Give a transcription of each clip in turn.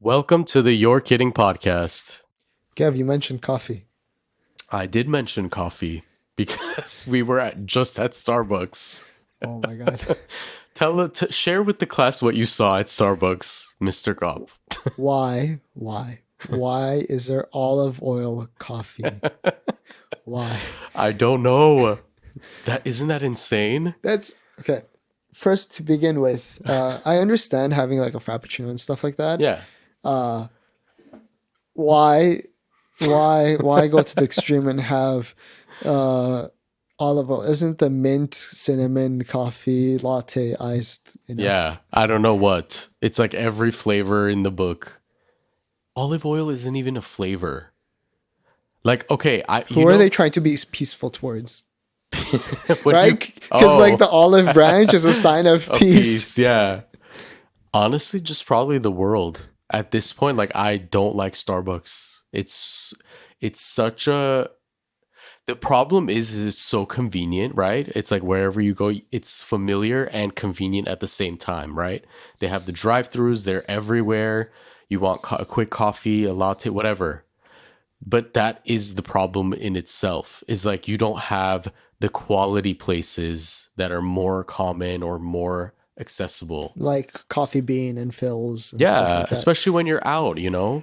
Welcome to the You're Kidding podcast. Gav, you mentioned coffee. I did mention coffee because we were just at Starbucks. Oh my god. Share with the class what you saw at Starbucks, Mr. Gopp. Why is there olive oil coffee? Why? I don't know. Isn't that insane? That's okay. First, to begin with, I understand having like a frappuccino and stuff like that. Yeah. Why go to the extreme and have olive oil? Isn't the mint cinnamon coffee latte iced enough? Yeah. I don't know what. It's like every flavor in the book. Olive oil isn't even a flavor. Like, okay, Who are they trying to be peaceful towards? What right? Because like the olive branch is a sign of peace. Yeah. Honestly, just probably the world. At this point, like I don't like Starbucks. It's such a the problem is it's so convenient, right? It's like wherever you go, it's familiar and convenient at the same time, right? They have the drive-throughs, they're everywhere. You want a quick coffee, a latte, whatever. But that is the problem in itself. Is like you don't have the quality places that are more common or more accessible, like Coffee Bean and Phil's and stuff like that. Especially when you're out, you know.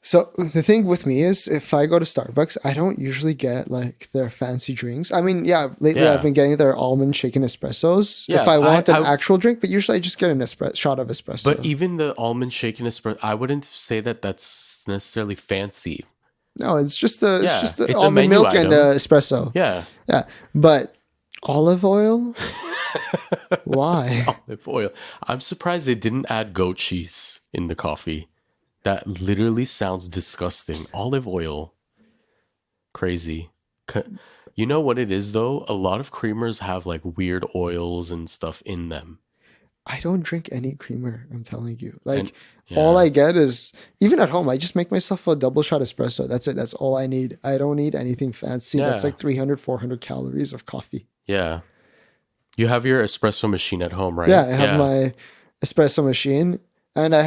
So the thing with me is if I go to Starbucks, I don't usually get like their fancy drinks. I mean, lately I've been getting their almond shaken espressos if I want an actual drink, but usually I just get an shot of espresso. But even the almond shaken espresso, I wouldn't say that that's necessarily fancy. No, it's just the almond milk item. And espresso. Yeah. But olive oil? Why? Olive oil. I'm surprised they didn't add goat cheese in the coffee. That literally sounds disgusting. Olive oil. Crazy. You know what it is though? A lot of creamers have like weird oils and stuff in them. I don't drink any creamer, I'm telling you. All I get is, even at home, I just make myself a double shot espresso. That's it. That's all I need. I don't need anything fancy. That's like 300, 400 calories of coffee. Yeah. You have your espresso machine at home, right? Yeah, I have my espresso machine, and I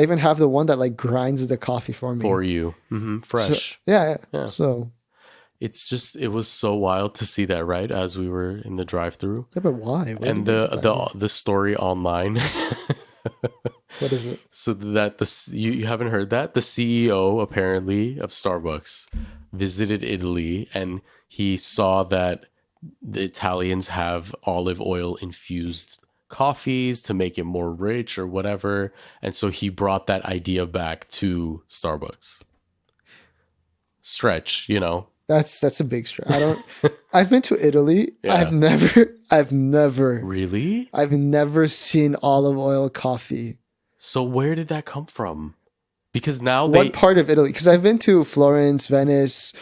even have the one that like grinds the coffee for me. For you. Mm-hmm. Fresh. So, yeah. So it was so wild to see that, right? As we were in the drive-through. Yeah, but why? And the story online. What is it? So that you haven't heard that? The CEO apparently of Starbucks visited Italy and he saw that the Italians have olive oil infused coffees to make it more rich or whatever. And so he brought that idea back to Starbucks. Stretch, you know. That's a big stretch. I've been to Italy. Yeah. I've never Really? I've never seen olive oil coffee. So where did that come from? Because now what part of Italy? Because I've been to Florence, Venice,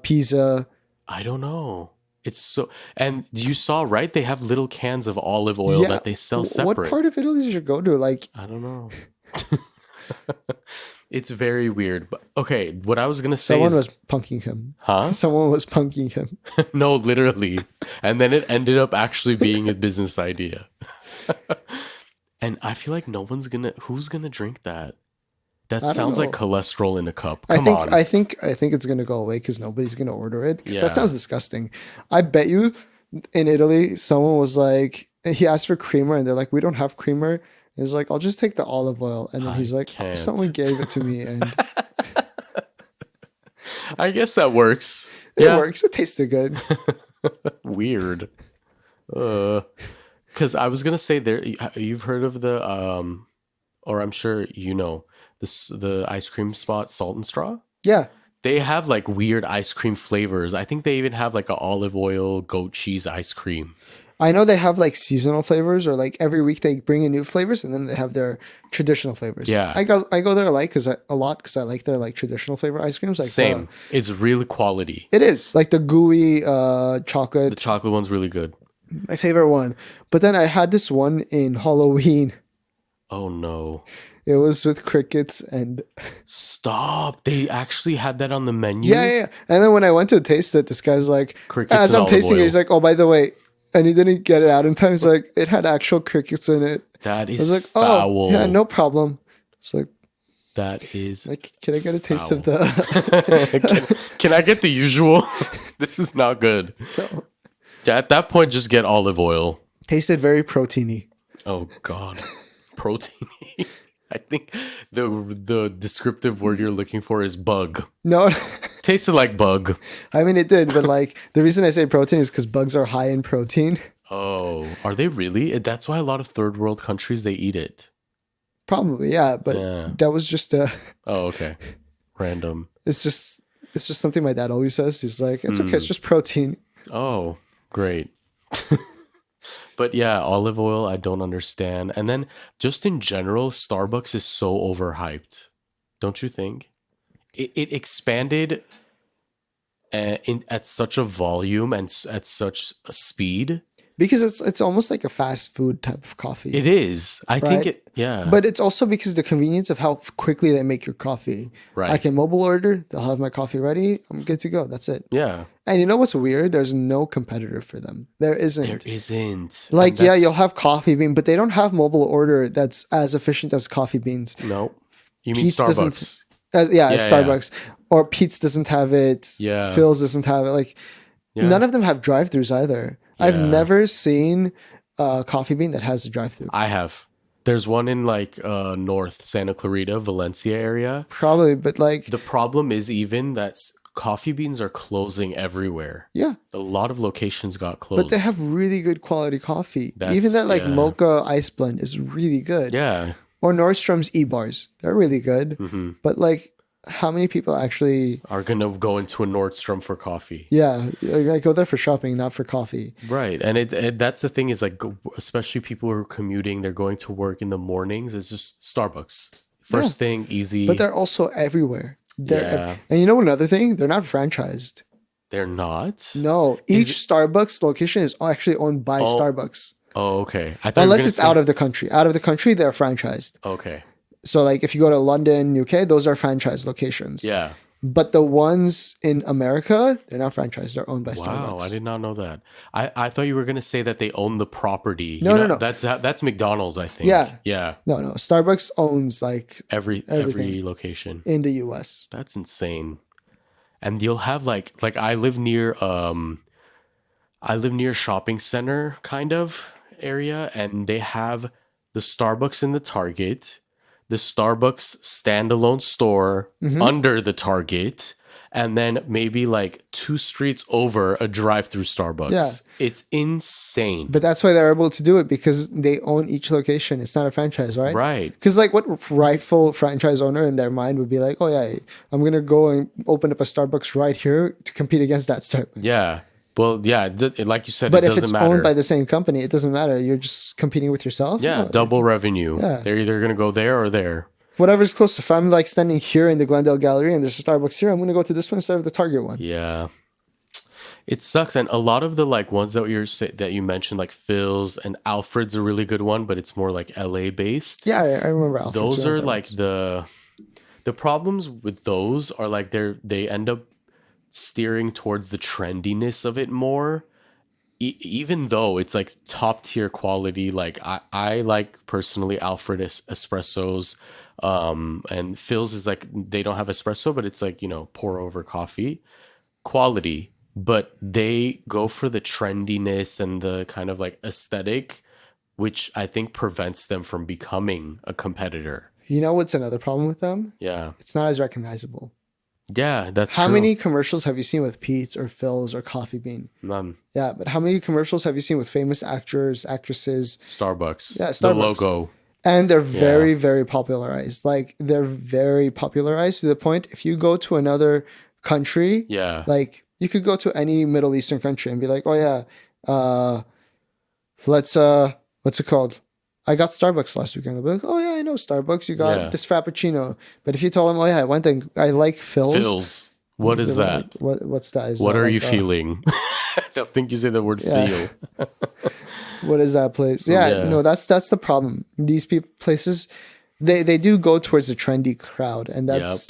Pisa. I don't know. It's so, and you saw, right? They have little cans of olive oil that they sell separate. What part of Italy did you go to? Like, I don't know. It's very weird. But okay, what I was gonna say someone was punking him. Huh? Someone was punking him. No, literally. And then it ended up actually being a business idea. And I feel like who's gonna drink that? That sounds like cholesterol in a cup. Come on. I think it's gonna go away because nobody's gonna order it. Because that sounds disgusting. I bet you in Italy, someone was like, he asked for creamer, and they're like, we don't have creamer. He's like, I'll just take the olive oil, and then he's like, someone gave it to me, and I guess that works. It works. It tasted good. Weird. Because I was gonna say you've heard of the or I'm sure you know the ice cream spot Salt and Straw. Yeah, they have like weird ice cream flavors. I think they even have like an olive oil goat cheese ice cream. I know they have like seasonal flavors, or like every week they bring in new flavors, and then they have their traditional flavors. Yeah, I go there a lot because I like their like traditional flavor ice creams. Like same, it's really quality. It is like the gooey chocolate. The chocolate one's really good. My favorite one. But then I had this one in Halloween. Oh no. It was with crickets and... Stop. They actually had that on the menu? Yeah. And then when I went to taste it, this guy's like... Crickets as I'm tasting oil. it, he's like, oh, by the way... And he didn't get it out in time. He's like, it had actual crickets in it. That is I was like, foul. oh, yeah, no problem. It's like, That is can I get a taste of foul. can, the? can I get the usual? This is not good. No. Yeah, at that point, just get olive oil. Tasted very proteiny. Oh God, protein. I think the descriptive word you're looking for is bug. No, Tasted like bug. I mean it did, but like the reason I say protein is because bugs are high in protein. Oh, are they really? That's why a lot of third world countries they eat it. Probably, yeah, but Yeah. that was just a. Oh, okay. Random. It's just something my dad always says. He's like, it's okay, it's Mm. just protein. Oh, great. But yeah, olive oil, I don't understand. And then just in general, Starbucks is so overhyped. Don't you think? It expanded at such a volume and at such a speed. Because it's almost like a fast food type of coffee. It is. I think Right. it, yeah. But it's also because the convenience of how quickly they make your coffee. Right. I can mobile order, they'll have my coffee ready, I'm good to go. That's it. Yeah. And you know what's weird? There's no competitor for them. There isn't. There isn't. Like, And yeah, that's- you'll have coffee bean, but they don't have mobile order that's as efficient as coffee beans. No. You mean Pete's doesn't- Starbucks? Yeah, Yeah, Starbucks. Or Pete's doesn't have it. Yeah. Phil's doesn't have it. Like, Yeah. none of them have drive-throughs either. I've Yeah. never seen a coffee bean that has a drive-through. I have. There's one in like North Santa Clarita, Valencia area. Probably, but like, The problem is even that coffee beans are closing everywhere. yeah. A lot of locations got closed. But they have really good quality coffee. That's- Even that like yeah. mocha ice blend is really good. Yeah. Or Nordstrom's e-bars. They're really good. Hmm. But like, how many people actually, Are gonna go into a Nordstrom for coffee. yeah, I go there for shopping, not for coffee. Right. And that's the thing is like, especially people who are commuting, they're going to work in the mornings. It's just Starbucks. First thing, easy. But they're also everywhere. Yeah. And you know another thing? They're not franchised. They're not? No, Is each Starbucks location is actually owned by Starbucks. Oh, okay. I thought Unless it's out of the country. Out of the country, they're franchised. Okay. So like if you go to London, UK, those are franchise locations. Yeah. But the ones in America, they're not franchised. They're owned by Wow, Starbucks. I did not know that. I thought you were gonna say that they own the property. No, no. That's McDonald's, I think. Yeah. Yeah. No. Starbucks owns like Every Everything. location. in the US. That's insane. And you'll have like I live near a shopping center kind of area, and they have the Starbucks in the Target, the Starbucks standalone store Mm-hmm. under the Target, and then maybe like 2 streets over a drive-through Starbucks. Yeah. It's insane. But that's why they're able to do it because they own each location. It's not a franchise, right? Right. Because like what rightful franchise owner in their mind would be like, oh yeah, I'm gonna go and open up a Starbucks right here to compete against that Starbucks. Yeah. Well, yeah, like you said, But it if doesn't it's matter. owned by the same company, it doesn't matter. You're just competing with yourself. Yeah, No. double revenue. Yeah. They're either going to go there or there. Whatever's close. If I'm like standing here in the Glendale Gallery and there's a Starbucks here, I'm gonna go to this one instead of the Target one. Yeah. It sucks. And a lot of the like ones that you mentioned, like Phil's and Alfred's a really good one, but it's more like LA based. Yeah, I remember Alfred's. Those Yeah, are that like one's- the problems with those are like they end up steering towards the trendiness of it more. Even though it's like top tier quality, like I like personally Alfred espressos, and Phil's is like they don't have espresso, but it's like pour over coffee quality, but they go for the trendiness and the kind of like aesthetic, which I think prevents them from becoming a competitor. You know what's another problem with them? Yeah, It's not as recognizable. yeah, that's How true. many commercials have you seen with Pete's or Phil's or Coffee Bean? None. Yeah, but how many commercials have you seen with famous actors, actresses? Starbucks. Yeah, The Starbucks. logo. And they're very, very popularized. Like they're very popularized to the point if you go to another country, Yeah. like you could go to any Middle Eastern country and be like, oh yeah, let's what's it called? I got Starbucks last weekend. They'll be like, oh yeah, I know Starbucks. You got Yeah. this Frappuccino. But if you tell them, oh yeah, I went and I like Phil's. Phil's. What is they're that? like, what's that? Is What that are like, you feeling? I think you say the word Yeah. feel. What is that place? Yeah, Yeah. no, that's the problem. These places, they do go towards a trendy crowd, and that's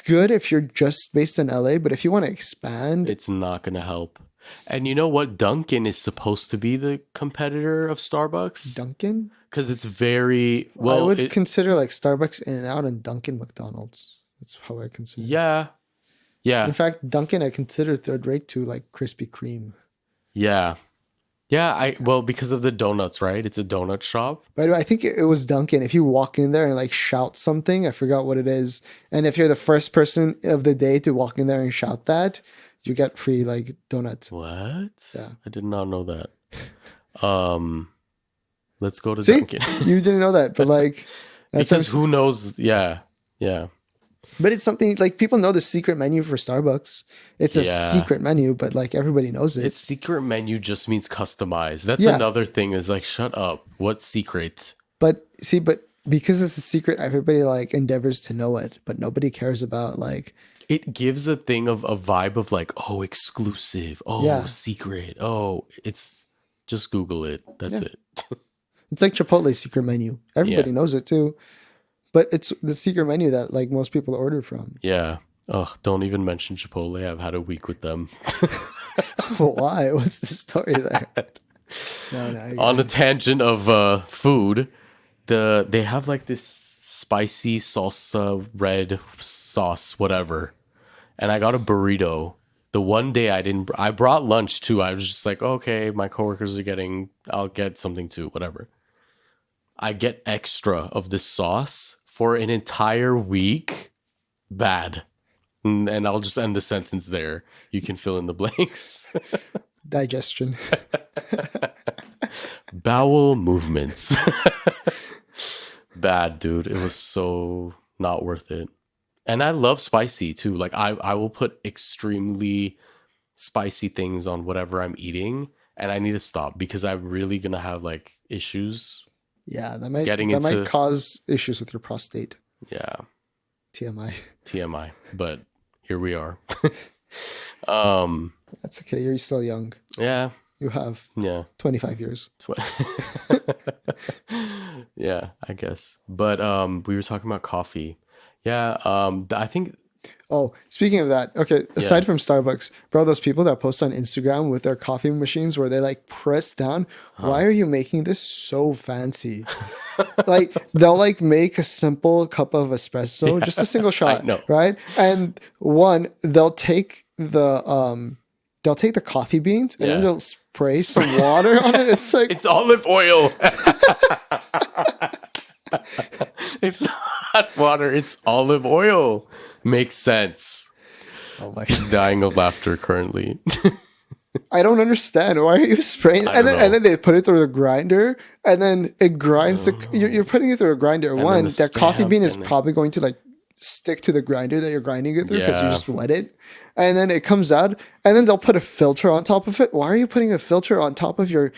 good if you're just based in LA. But if you want to expand, It's not going to help. And you know what? Dunkin' is supposed to be the competitor of Starbucks. Dunkin'. because it's very I well. would consider like Starbucks, In-N-Out, and Dunkin' McDonald's. That's how I consider. Yeah, In yeah, fact, Dunkin' I consider third rate to like Krispy Kreme. yeah, yeah. Because of the donuts, right? It's a donut shop. But I think it was Dunkin'. If you walk in there and like shout something, I forgot what it is. And if you're the first person of the day to walk in there and shout that, you get free like donuts. What? Yeah. I did not know that. Um, let's go to See, Dunkin'. you didn't know that, but like that's Because who knows? Yeah, yeah, but it's something like people know the secret menu for Starbucks. It's a yeah. secret menu, but like everybody knows it. Its secret menu just means customized. That's Yeah. another thing. Is like, shut up. What secret? But see, but because it's a secret, everybody like endeavors to know it, but nobody cares about like It gives a thing of a vibe of like, oh, exclusive. Oh, Yeah. secret. Oh, it's just Google it. That's Yeah. it. it's like Chipotle's secret menu. Everybody Yeah. knows it too. But it's the secret menu that like most people order from. Yeah. Oh, don't even mention Chipotle. I've had a week with them. Why? What's the story there? No, On a tangent of food, they have like this spicy salsa red sauce, whatever. And I got a burrito. The one day I brought lunch too. I was just like, okay, my coworkers are getting, I'll get something too, whatever. I get extra of this sauce for an entire week. Bad. And I'll just end the sentence there. You can fill in the blanks. Digestion. Bowel movements. Bad, dude. It was so not worth it. And I love spicy too. Like I will put extremely spicy things on whatever I'm eating, and I need to stop because I'm really gonna have like issues. Yeah, that Getting might into- cause issues with your prostate. Yeah, TMI. TMI. But here we are. That's okay. You're still young. Yeah, You have yeah. 25 years. Yeah, I guess. But we were talking about coffee. Yeah, I think Oh, speaking of that, okay, aside from Starbucks, bro, those people that post on Instagram with their coffee machines where they like press down, why are you making this so fancy? Like they'll like make a simple cup of espresso, just a single shot, know. right? And they'll take the coffee beans and then Yeah. they'll spray some water on it. It's like it's olive oil. It's not water, it's olive oil. Makes sense. oh my Dying of laughter currently. I don't understand. Why are you spraying? And then they put it through the grinder, and then it grinds. You're putting it through a grinder. One, the that coffee stamp, bean is and then- probably going to like stick to the grinder that you're grinding it through because you Yeah. just wet it, and then it comes out, and then they'll put a filter on top of it. Why are you putting a filter on top of your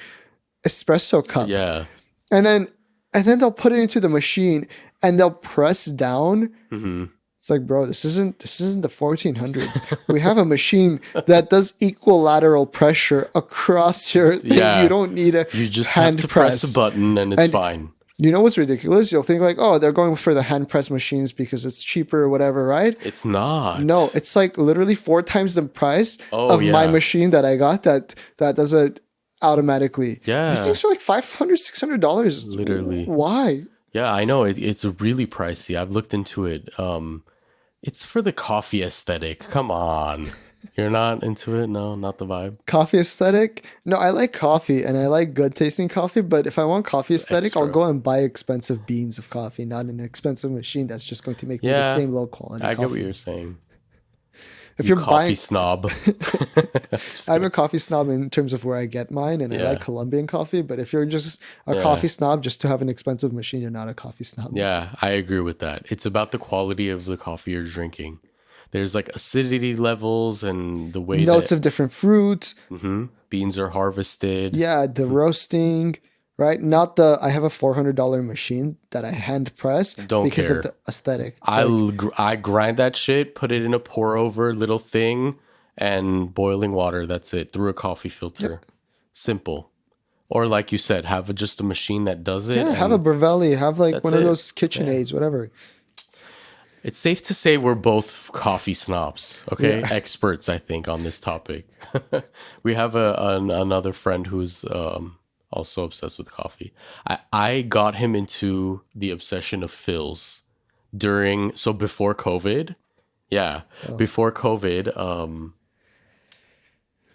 espresso cup? Yeah. And then they'll put it into the machine, and they'll press down. Mm-hmm. It's like, bro, this isn't the 1400s. We have a machine that does equilateral pressure across your thing. Yeah. You don't need a You just hand have to press. press a button and it's And- fine. You know what's ridiculous? You'll think like, oh, they're going for the hand press machines because it's cheaper or whatever, right? It's not. No, it's like literally 4 times the price Oh, of my yeah. machine that I got that does it automatically. Yeah. These things are like $500, $600. Literally. Why? Yeah, I know. It's really pricey. I've looked into it. It's for the coffee aesthetic. Come on. You're not into it? No, not the vibe. Coffee aesthetic? No, I like coffee and I like good tasting coffee, but if I want coffee aesthetic, I'll extra. go and buy expensive beans of coffee, not an expensive machine that's just going to make me the Yeah, same low quality I coffee. get what you're saying. If You you're coffee buying, snob. I'm a coffee snob in terms of where I get mine, and I Yeah. like Colombian coffee. But if you're just a Yeah. coffee snob just to have an expensive machine, you're not a coffee snob. Yeah, I agree with that. It's about the quality of the coffee you're drinking. There's like acidity levels and the way Notes that of different fruits. beans are harvested. Yeah, the roasting, right? Not I have a $400 machine that I hand press Don't because care. of the aesthetic. It's I grind that shit, put it in a pour over little thing, and boiling water. That's it. Through a coffee filter. Simple. Or like you said, have just a machine that does it. yeah, have a and Bravelli, have like that's one of it. those KitchenAids, whatever. it's safe to say we're both coffee snobs. Okay, Yeah. experts, I think, on this topic. We have another friend who's Also obsessed with coffee. I got him into the obsession of fills before COVID. Yeah. Oh, Before COVID,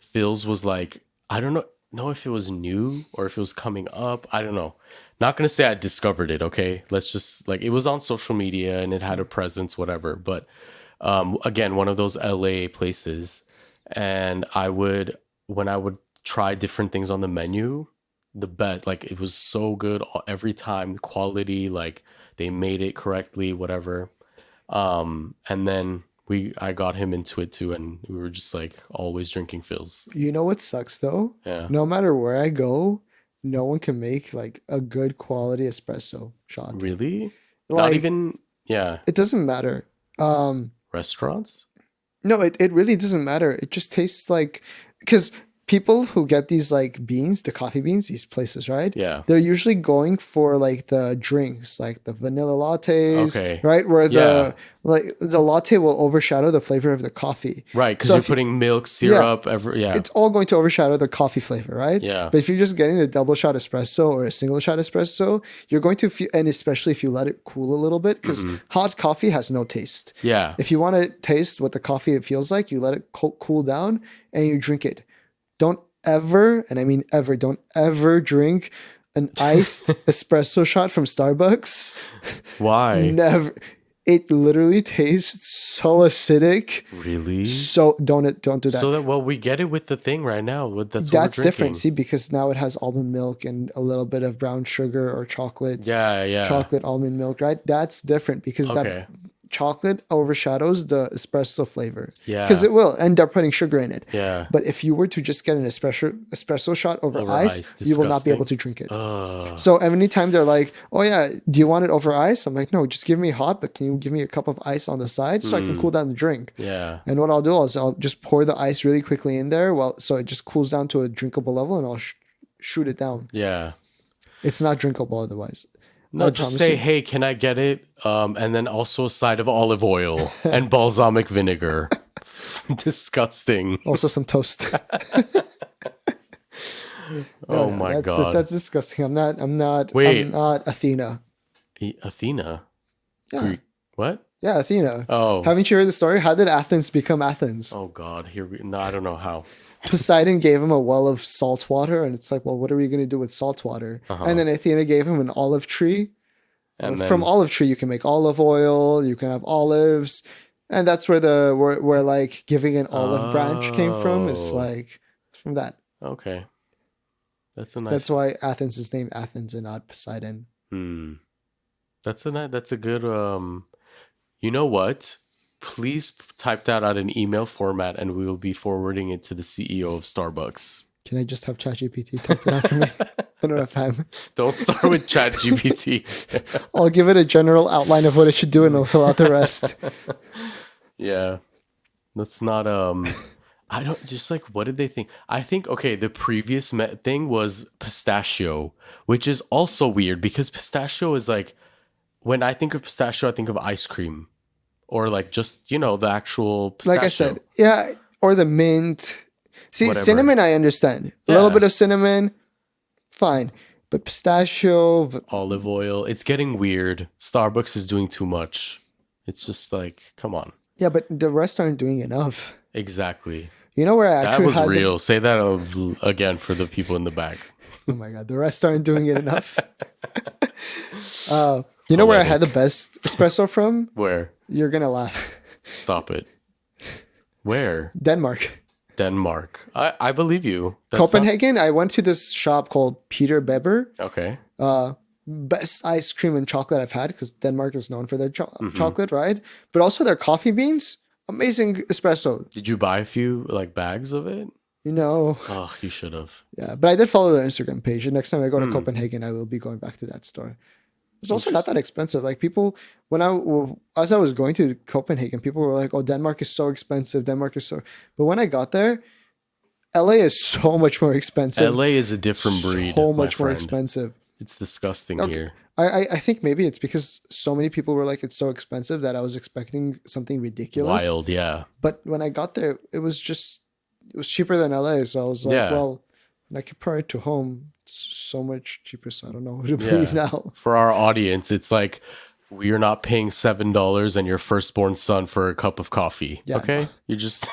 fills was like, I don't know if it was new or if it was coming up. I don't know. Not gonna say I discovered it, okay? Let's just like it was on social media and it had a presence, whatever. But again, one of those LA places. And when I would try different things on the menu, the best, like it was so good every time, the quality, like they made it correctly, whatever. And then I got him into it too, and we were just like always drinking fills. you know what sucks though? Yeah. No matter where I go, no one can make like a good quality espresso shot. Really? Not Like even, yeah, it doesn't matter. restaurants? No, it really doesn't matter. It just tastes like because people who get these like beans, the coffee beans, these places, right? Yeah. They're usually going for like the drinks, like the vanilla lattes, Okay. right? Where Yeah. the latte will overshadow the flavor of the coffee. Right, because So you're if you, putting milk, syrup, yeah. it's all going to overshadow the coffee flavor, right? Yeah. But if you're just getting a double shot espresso or a single shot espresso, you're going to feel, and especially if you let it cool a little bit, because hot coffee has no taste. Yeah. If you want to taste what the coffee it feels like, you let it cool down and you drink it. Don't ever, and I mean ever, don't ever drink an iced espresso shot from Starbucks. Why? Never. It literally tastes so acidic. Really? So don't do that. So that we get it with the thing right now. That's what That's we're different. drinking. See, because now it has almond milk and a little bit of brown sugar or chocolate. Yeah, yeah. Chocolate almond milk, right? That's different because Okay. that chocolate overshadows the espresso flavor. Yeah. Because it will end up putting sugar in it. Yeah. But if you were to just get an espresso shot over ice, ice, you will not be disgusting. able to drink it. Ugh. So anytime they're like, "Oh yeah, do you want it over ice?" I'm like, "No, just give me hot, but can you give me a cup of ice on the side so I can cool down the drink?" Yeah. And what I'll do is I'll just pour the ice really quickly in there, so it just cools down to a drinkable level, and I'll shoot it down. Yeah. It's not drinkable otherwise. No, I just promise say, you. hey, can I get it? And then also a side of olive oil and balsamic vinegar. Disgusting. Also some toast. Oh my God. That's disgusting. I'm not Wait. I'm not Athena. Athena? Yeah. Greek. What? Yeah, Athena. Oh. Haven't you heard the story? How did Athens become Athens? Oh God. No, I don't know how. Poseidon gave him a well of salt water, and it's like, well, what are we going to do with salt water? And then Athena gave him an olive tree. And From then, olive tree, you can make olive oil. You can have olives, and that's where where like giving an olive branch came from. Is Oh. like from that. okay. That's a nice. That's why Athens is named Athens and not Poseidon. That's a good. You know what? Please type that out in email format, and we will be forwarding it to the CEO of Starbucks. Can I just have ChatGPT type it out for me? I don't have time. Don't start with ChatGPT. I'll give it a general outline of what it should do, and I'll fill out the rest. Yeah, that's not. I don't just like. What did they think? I think okay. The previous thing was pistachio, which is also weird because pistachio is like when I think of pistachio, I think of ice cream, or like just the actual pistachio. Like I said, yeah, or the mint. See, Whatever. cinnamon, I understand. A little bit of cinnamon, fine. But pistachio, Olive oil. It's getting weird. Starbucks is doing too much. It's just like, come on. yeah, but the rest aren't doing enough. Exactly. You know where I That actually was had real. Say that again for the people in the back. oh my god, the rest aren't doing it enough. You know where I had the best espresso from? Where? You're gonna laugh. Stop it. Where? Denmark. Denmark. I believe you. That's Copenhagen. I went to this shop called Peter Beber. okay. Best ice cream and chocolate I've had because Denmark is known for their chocolate, right? But also their coffee beans. Amazing espresso. Did you buy a few like bags of it? You know, Oh, you should have. yeah. But I did follow their Instagram page. And next time I go to Copenhagen, I will be going back to that store. It's also not that expensive. Like people, as I was going to Copenhagen, people were like, "Oh, Denmark is so expensive. Denmark is so." But when I got there, LA is so much more expensive. LA is a different breed. So my much more friend. expensive. It's disgusting Okay. here. I think maybe it's because so many people were like, it's so expensive that I was expecting something ridiculous. Wild, yeah. But when I got there, it was cheaper than LA. So I was like, Yeah. well, when I compare it to home, so much cheaper. So I don't know who to believe Yeah. now. For our audience, it's like we're not paying $7 and your firstborn son for a cup of coffee. Yeah, Okay? no. You just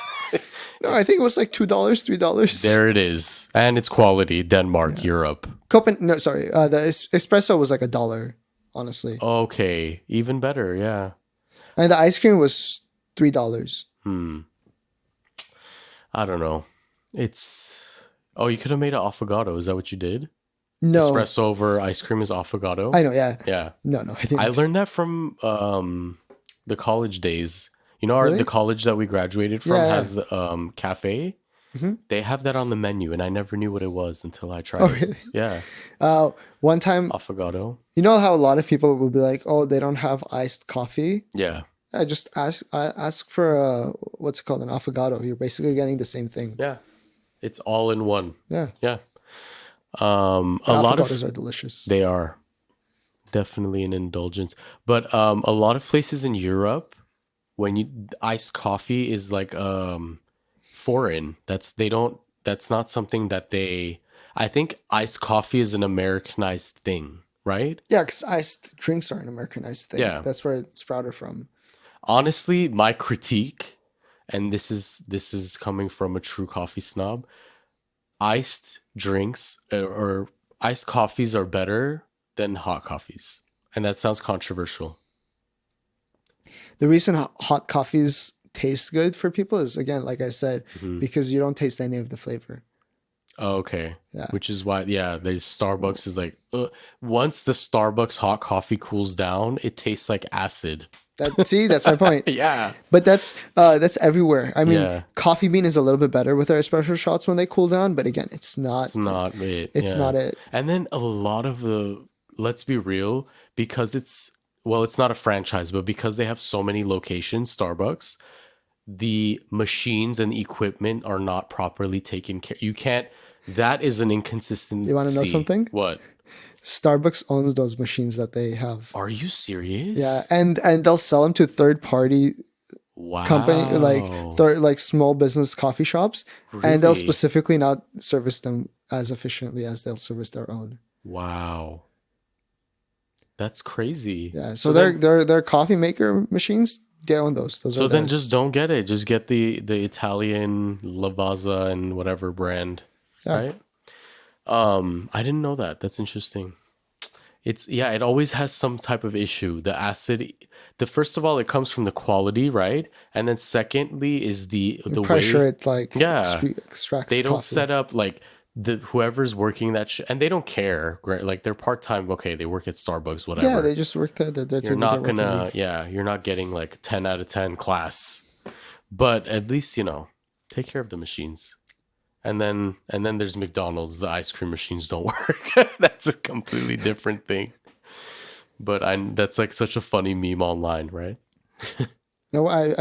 No, I think it was like $2, $3. there it is. And it's quality. Denmark, Yeah. Europe. No, sorry. The espresso was like $1, honestly, Okay. Even better, yeah. and the ice cream was $3. I don't know. It's oh, you could have made it affogato. Is that what you did? No, Espresso over ice cream is affogato? I know. Yeah, Yeah. no, I I didn't. learned that from the college days. You know, the Really? college that we graduated from Yeah, yeah. has cafe. Mhm. They have that on the menu, and I never knew what it was until I Oh, tried really? it. Yeah, One time, affogato. you know how a lot of people will be like, "Oh, they don't have iced coffee." Yeah, I just ask for what's it called, an affogato. You're basically getting the same thing. yeah. It's all in one. Yeah, Yeah. and A lot affogatos of are delicious. they are definitely an indulgence, but a lot of places in Europe, when you iced coffee is like foreign. They don't. That's not something that they. I think iced coffee is an Americanized thing, right? Yeah, because iced drinks are an Americanized thing. Yeah. That's where it sprouted from. Honestly, my critique, and this is coming from a true coffee snob, iced drinks or iced coffees are better than hot coffees. And that sounds controversial. The reason hot coffees taste good for people is, again, like I said, because you don't taste any of the flavor. Oh, okay. Yeah. Which is why, yeah, the Starbucks is like, once the Starbucks hot coffee cools down, it tastes like acid. See, that's my point. Yeah. But that's everywhere. I mean, Yeah. Coffee Bean is a little bit better with their espresso shots when they cool down, but again, it's not. It's not it. It's yeah. not it. And then a lot of let's be real, because it's not a franchise, but because they have so many locations, Starbucks, the machines and equipment are not properly taken care. You can't. That is an inconsistency. You want to know something? What? Starbucks owns those machines that they have. Are you serious? Yeah, and they'll sell them to third party Wow. company, like small business coffee shops, and they'll Really? specifically not service them as efficiently as they'll service their own. Wow. That's crazy. Yeah, so then, their coffee maker machines, they own those. Those so are then theirs. just don't get it. Just get the Italian Lavazza and whatever brand, Yeah. right? I didn't know that. That's interesting. It always has some type of issue. The acid, first of all, it comes from the quality, right? And then secondly is the pressure way, it like yeah, extracts. they don't coffee. set up like whoever's working that and they don't care. Like they're part time. Okay, they work at Starbucks, whatever. Yeah, they just work there. You're not gonna, you're not getting like 10 out of 10 class, but at least take care of the machines. And then there's McDonald's. The ice cream machines don't work. That's a completely different thing. But that's like such a funny meme online, right? No, I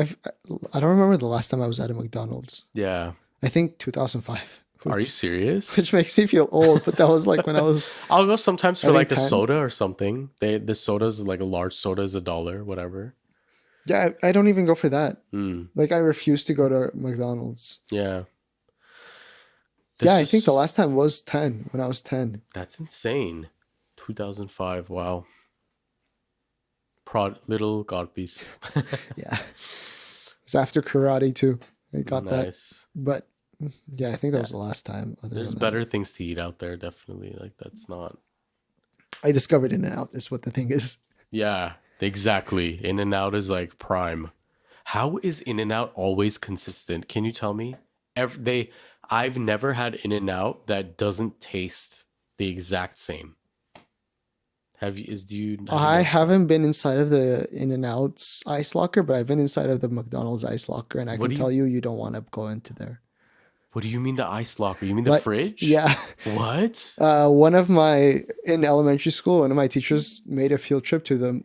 don't remember the last time I was at a McDonald's. Yeah. I think 2005. Are you serious? Which makes me feel old, but that was like when I was. I'll go sometimes for I like think a 10. soda or something. The soda's like a large soda is $1, whatever. Yeah, I don't even go for that. Mm, Like I refuse to go to McDonald's. yeah. Yeah, I think the last time was 10 when I was 10. That's insane. 2005. Wow. Little God piece. Yeah. It was after karate too. I got that. Nice. But yeah, I think that was the last time. There's better things to eat out there, definitely. Like that's not. I discovered In-N-Out is what the thing is. Yeah, exactly. In-N-Out is like prime. How is In-N-Out always consistent? Can you tell me? I've never had In-N-Out that doesn't taste the exact same. I haven't been inside of the In-N-Out's ice locker, but I've been inside of the McDonald's ice locker, and I can tell you don't want to go into there. What do you mean the ice locker? You mean the fridge? Yeah. What? In elementary school, one of my teachers made a field trip to the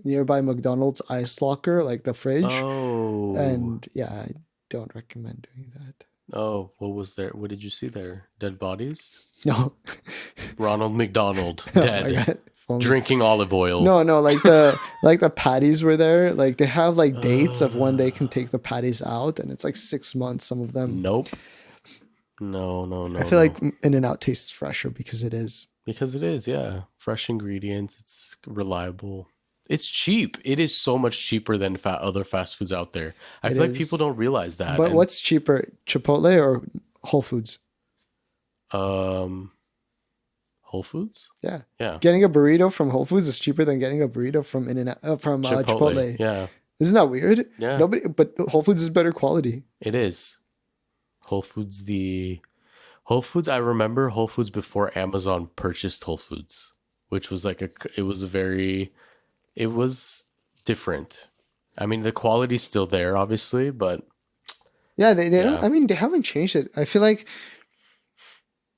nearby McDonald's ice locker, like the fridge. Oh. And yeah, I don't recommend doing that. Oh, what was there? What did you see there? Dead bodies? No. Ronald McDonald, Oh dead. Drinking olive oil. No, like the patties were there. Like they have like dates of when they can take the patties out, and it's like 6 months, some of them. Nope. No, no, I no, feel like no. In-N-Out tastes fresher because it is. Because it is, yeah. Fresh ingredients, it's reliable. It's cheap. It is so much cheaper than other fast foods out there. I It feel like people is. don't realize that. But And what's cheaper, Chipotle or Whole Foods? um Whole Foods? Yeah. Yeah. Getting a burrito from Whole Foods is cheaper than getting a burrito from Chipotle. Chipotle. Yeah. Isn't that weird? Yeah. Nobody, but Whole Foods is better quality. It is. Whole Foods the Whole Foods, I remember Whole Foods before Amazon purchased Whole Foods, which was like it was a very, it was different. I mean, the quality's still there, obviously, but Yeah, they don't. yeah. I mean, they haven't changed it. I feel like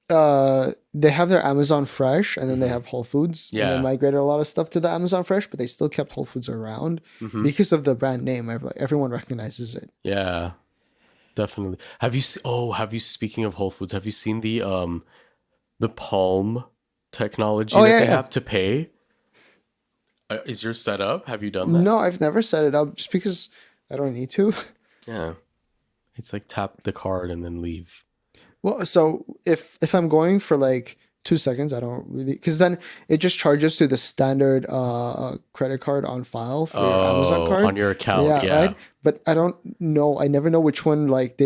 they have their Amazon Fresh, and then they Hmm. have Whole Foods, and they Yeah. migrated a lot of stuff to the Amazon Fresh, but they still kept Whole Foods around Hmm. because of the brand name. Everyone recognizes it. Yeah. Definitely. Have you, speaking of Whole Foods, have you seen the Palm technology Oh that yeah, they yeah. have to pay? Is yours set up? Have you done that? No, I've never set it up just because I don't need to. Yeah. It's like tap the card and then leave. Well, so if I'm going for like 2 seconds, I don't really, because then it just charges to the standard credit card on file for your Amazon Oh, on card. your account. Yeah, Yeah. right. But I don't know. I never know which one. Like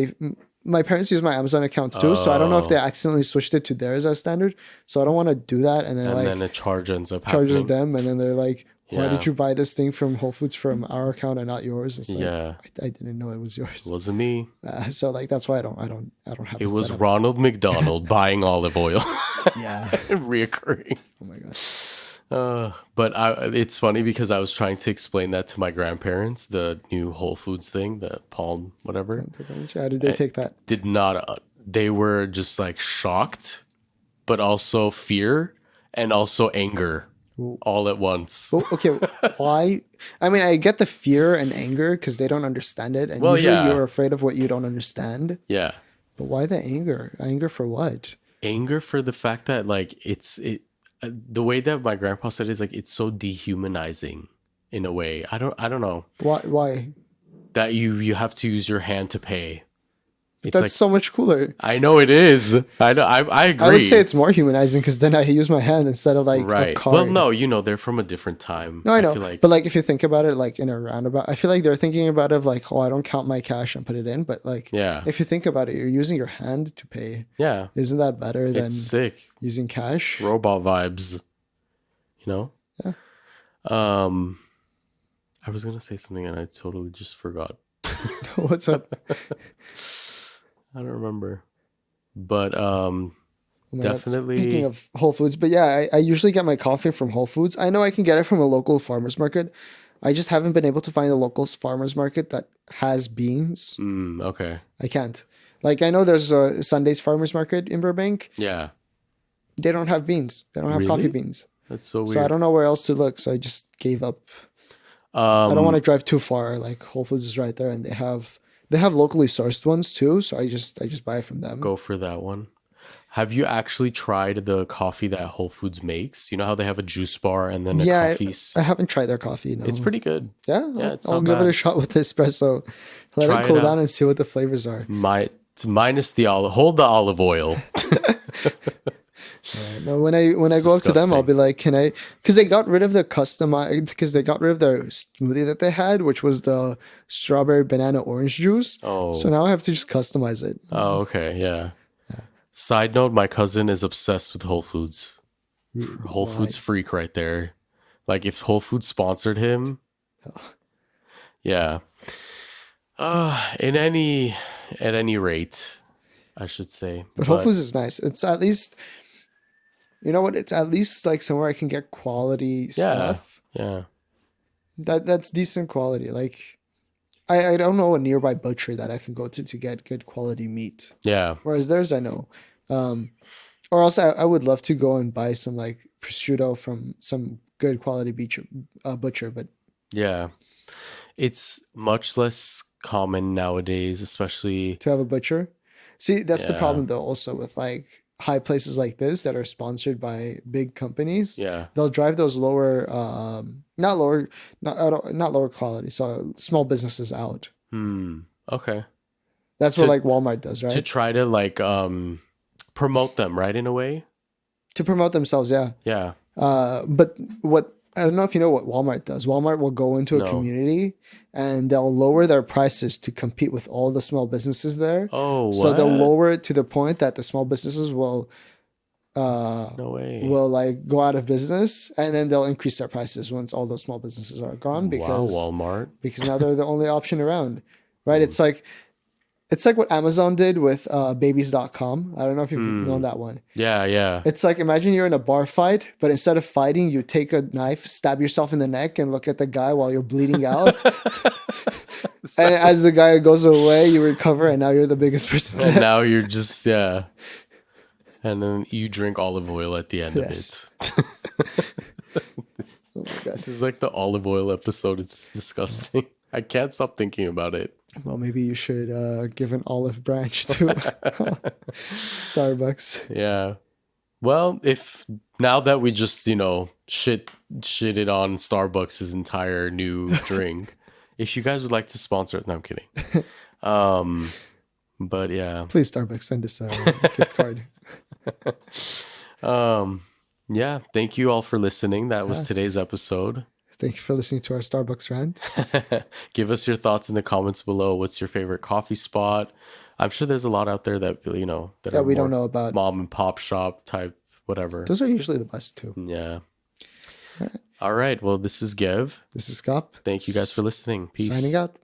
my parents use my Amazon accounts too, so I don't know if they Oh, accidentally switched it to theirs as standard. So I don't want to do that, and then and then like a charge ends up charges happening. them, and then they're like, "Why did Yeah. you buy this thing from Whole Foods from our account and not yours?" It's like Yeah. I didn't know it was It yours. wasn't me. So like that's why I don't have It it was set up. Ronald McDonald buying olive oil. Yeah. Reoccurring. Oh my god. It's funny because I was trying to explain that to my grandparents, the new Whole Foods thing, the Palm, whatever. How did they take that? Did not, they were just like shocked, but also fear and also anger Well, all at once. okay, why? I mean, I get the fear and anger because they don't understand it, and Well, usually yeah. you're afraid of what you don't understand. Yeah. But why the anger? Anger for what? Anger for the fact that like the way that my grandpa said it is like it's so dehumanizing in a way. I don't know. Why? Why? That you have to use your hand to pay. But It's that's like so much cooler. I know it is. I know I agree. I would say it's more humanizing because then I use my hand instead of like a right. card. Well, no, they're from a different time. No, I know. feel like But like if you think about it like in a roundabout, I feel like they're thinking about it like, oh, I don't count my cash and put it in. But like yeah. if you think about it, you're using your hand to pay. Yeah. Isn't that better than It's sick. using cash? Robot vibes, you know? Yeah. I was going to say something and I totally just forgot. What's up? I don't remember. But Oh my God. definitely Speaking of Whole Foods, but yeah, I usually get my coffee from Whole Foods. I know I can get it from a local farmer's market. I just haven't been able to find a local farmer's market that has beans. okay. I can't. Like I know there's a Sunday's farmer's market in Burbank. Yeah. They don't have beans. They don't have coffee Really? beans. That's so weird. So I don't know where else to look. So I just gave up. I don't want to to drive too far. Like Whole Foods is right there, and they have locally sourced ones too. So I just buy from them. go for that one. Have you actually tried the coffee that Whole Foods makes? You know how they have a juice bar and then a Yeah, coffee. I haven't tried their coffee. No. It's pretty good. Yeah, Yeah, it's I'll not give it a bad. shot with the espresso. Let Try it it cool out. down and see what the flavors are. Minus the olive. Hold the olive oil. No, when I go up to them, I'll disgusting. be like, "Can I?" Because they got rid of the customized. Because they got rid of their smoothie that they had, which was the strawberry banana orange juice. Oh. So now I have to just customize it. Oh, okay, yeah. Side note: my cousin is obsessed with Whole Foods. Whole Foods freak right there. Like if Whole Foods sponsored him, yeah. In any at any rate, I should say. But Whole Foods is nice. It's at least, you know what? It's at least like somewhere I can get quality stuff. yeah, That's decent quality. Like I don't know a nearby butcher that I can go to get good quality meat. yeah, Whereas theirs I know. Or else I would love to go and buy some like prosciutto from some good quality butcher, but yeah. It's much less common nowadays, especially. to have a butcher. See, that's the Yeah, problem though also with like high places like this that are sponsored by big companies. yeah. They'll drive those lower not lower not lower quality, so small businesses out. Okay. That's what like Walmart does, to right? try to like promote them, right, in a way. To promote themselves, yeah. Yeah. But what I don't know if you know what Walmart does. Walmart will go into a No. community and they'll lower their prices to compete with all the small businesses there. Oh, So they'll what? lower it to the point that the small businesses No way. will like go out of business, and then they'll increase their prices once all those small businesses are gone Wow, because Walmart. now they're the only option around, right? It's like what Amazon did with babies.com. I don't know if you've known that one. Yeah, yeah. It's like imagine you're in a bar fight, but instead of fighting, you take a knife, stab yourself in the neck, and look at the guy while you're bleeding out. And as the guy goes away, you recover, and now you're the biggest person And there. now you're just, yeah. And then you drink olive oil at the end Yes. of it. Oh my God. This is like the olive oil episode. It's disgusting. I can't stop thinking about it. Well, maybe you should give an olive branch to Starbucks. Yeah. Well, if now that we just, shitted on Starbucks' entire new drink, if you guys would like to sponsor it, no, I'm kidding. But yeah. Please, Starbucks, send us a gift card. Yeah, thank you all for listening. That was today's episode. Thank you for listening to our Starbucks rant. Give us your thoughts in the comments below. What's your favorite coffee spot? I'm sure there's a lot out there that that we are don't more know about. mom and pop shop type, whatever. Those are usually the best too. Yeah. All right. Well, this is Gev. This is Scott. Thank you guys for listening. Peace. Signing out.